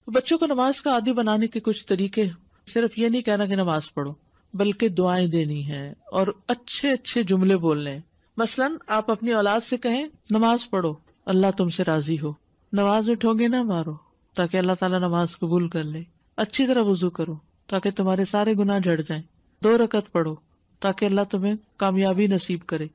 بچوں کو نماز کا عادی بنانے کے کچھ طریقے، صرف یہ نہیں کہنا کہ نماز پڑھو، بلکہ دعائیں دینی ہیں اور اچھے اچھے جملے بولنے ہیں۔ مثلاً آپ اپنی اولاد سے کہیں نماز پڑھو، اللہ تم سے راضی ہو، نماز میں ٹھونگے نہ مارو تاکہ اللہ تعالیٰ نماز قبول کر لے، اچھی طرح وضو کرو تاکہ تمہارے سارے گناہ جھڑ جائیں، 2 رکعت پڑھو تاکہ اللہ تمہیں کامیابی نصیب کرے۔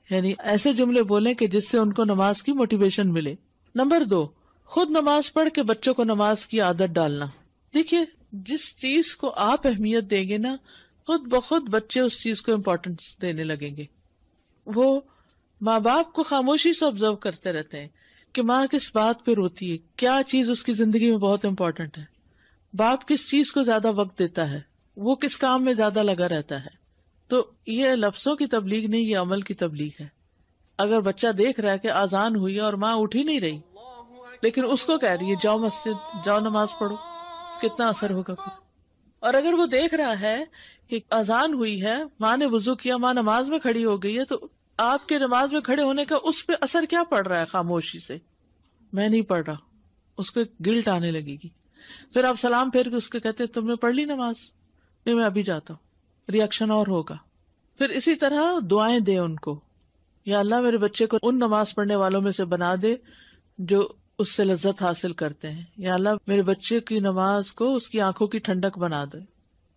یعنی ایسے جملے بولیں کہ جس سے ان کو نماز کی موٹیویشن ملے۔ نمبر 2، خود نماز پڑھ کے بچوں کو نماز کی عادت ڈالنا۔ دیکھیے، جس چیز کو آپ اہمیت دیں گے نا، خود بخود بچے اس چیز کو امپورٹنس دینے لگیں گے۔ وہ ماں باپ کو خاموشی سے آبزرو کرتے رہتے ہیں کہ ماں کس بات پہ روتی ہے، کیا چیز اس کی زندگی میں بہت امپورٹنٹ ہے، باپ کس چیز کو زیادہ وقت دیتا ہے، وہ کس کام میں زیادہ لگا رہتا ہے۔ تو یہ لفظوں کی تبلیغ نہیں، یہ عمل کی تبلیغ ہے۔ اگر بچہ دیکھ رہا ہے کہ اذان ہوئی اور ماں اٹھ ہی نہیں رہی، لیکن اس کو کہہ رہی ہے جاؤ مسجد، جاؤ نماز پڑھو، کتنا اثر ہوگا پھر۔ اور اگر وہ دیکھ رہا ہے کہ اذان ہوئی ہے، ماں نے وضو کیا، ماں نماز میں کھڑی ہو گئی ہے، تو آپ کے نماز میں کھڑے ہونے کا اس پہ اثر کیا پڑ رہا ہے؟ خاموشی سے میں نہیں پڑھ رہا، اس کو گلٹ آنے لگے گی۔ پھر آپ سلام پھیر کے اس کو کہتے تم نے پڑھ لی نماز؟ نہیں، میں ابھی جاتا ہوں، ریئیکشن اور ہوگا۔ پھر اسی طرح دعائیں دیں ان کو، یا اللہ میرے بچے کو ان نماز پڑھنے والوں میں سے بنا دے جو اس سے لذت حاصل کرتے ہیں، یا اللہ میرے بچے کی نماز کو اس کی آنکھوں کی ٹھنڈک بنا دے۔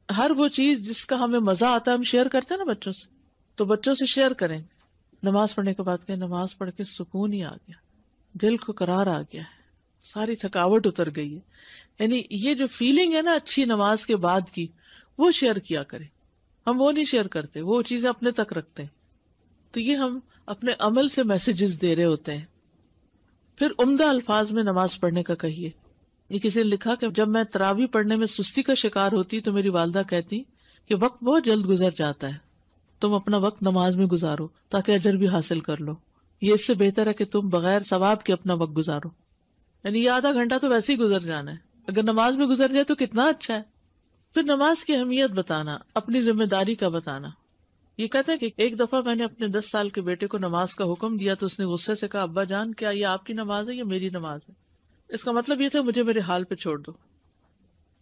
ہر وہ چیز جس کا ہمیں مزہ آتا ہے ہم شیئر کرتے ہیں نا بچوں سے، تو بچوں سے شیئر کریں۔ نماز پڑھنے کے بعد کہ نماز پڑھ کے سکون ہی آ گیا، دل کو قرار آ گیا ہے، ساری تھکاوٹ اتر گئی ہے۔ یعنی یہ جو فیلنگ ہے نا اچھی نماز کے بعد کی، وہ شیئر کیا کریں۔ ہم وہ نہیں شیئر کرتے، وہ چیزیں اپنے تک رکھتے ہیں۔ تو یہ ہم اپنے عمل سے میسیجز دے رہے ہوتے ہیں۔ پھر عمدہ الفاظ میں نماز پڑھنے کا کہیے۔ یہ کسی نے لکھا کہ جب میں تراویح پڑھنے میں سستی کا شکار ہوتی تو میری والدہ کہتی کہ وقت بہت جلد گزر جاتا ہے، تم اپنا وقت نماز میں گزارو تاکہ اجر بھی حاصل کر لو، یہ اس سے بہتر ہے کہ تم بغیر ثواب کے اپنا وقت گزارو۔ یعنی یہ آدھا گھنٹہ تو ویسے ہی گزر جانا ہے، اگر نماز میں گزر جائے تو کتنا اچھا ہے۔ پھر نماز کی اہمیت بتانا، اپنی ذمہ داری کا بتانا۔ یہ کہتے ہیں کہ ایک دفعہ میں نے اپنے 10 سال کے بیٹے کو نماز کا حکم دیا تو اس نے غصے سے کہا ابا جان کیا یہ آپ کی نماز ہے یا میری نماز ہے؟ اس کا مطلب یہ تھا مجھے میرے حال پہ چھوڑ دو۔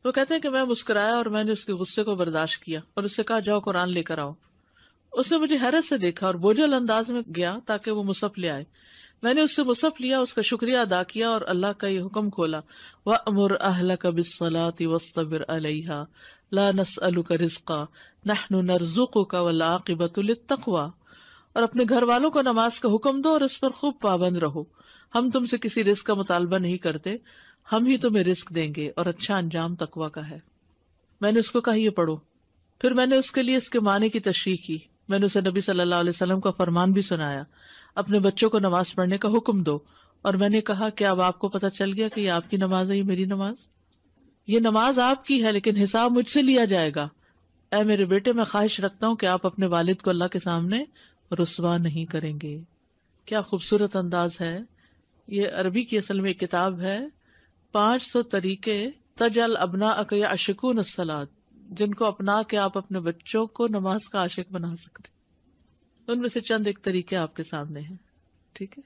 تو کہتے ہیں کہ میں مسکرایا اور میں نے اس کے غصے کو برداشت کیا اور اس سے کہا جاؤ قرآن لے کر آؤ۔ اس نے مجھے حیرت سے دیکھا اور بوجھل انداز میں گیا تاکہ وہ مصحف لے آئے۔ میں نے اس سے مصحف لیا، اس کا شکریہ ادا کیا اور اللہ کا یہ حکم کھولا وَأْمُرْ أَهْلَكَ بِالصَّلَاةِ وَاصْطَبِرْ عَلَيْهَا لَا نَسْأَلُكَ رِزْقًا نَحْنُ نَرْزُقُكَ وَالْعَاقِبَةُ لِلتَّقْوَىٰ۔ اور اپنے گھر والوں کو نماز کا حکم دو اور اس پر خوب پابند رہو، ہم تم سے کسی رزق کا مطالبہ نہیں کرتے، ہم ہی تمہیں رزق دیں گے اور اچھا انجام تقویٰ کا ہے۔ میں نے اس کو کہا یہ پڑھو، پھر میں نے اس کے لیے اس کے معنی کی تشریح کی۔ میں نے اسے نبی صلی اللہ علیہ وسلم کا فرمان بھی سنایا، اپنے بچوں کو نماز پڑھنے کا حکم دو، اور میں نے کہا کیا اب آپ کو پتہ چل گیا کہ یہ آپ کی نماز ہے، یہ میری نماز؟ یہ نماز آپ کی ہے لیکن حساب مجھ سے لیا جائے گا۔ اے میرے بیٹے، میں خواہش رکھتا ہوں کہ آپ اپنے والد کو اللہ کے سامنے رسوا نہیں کریں گے۔ کیا خوبصورت انداز ہے۔ یہ عربی کی اصل میں ایک کتاب ہے، 500 طریقے تجعل ابناءک یعشقون الصلاۃ، جن کو اپنا کے آپ اپنے بچوں کو نماز کا عاشق بنا سکتے۔ ان میں سے چند ایک طریقے آپ کے سامنے ہیں، ٹھیک ہے۔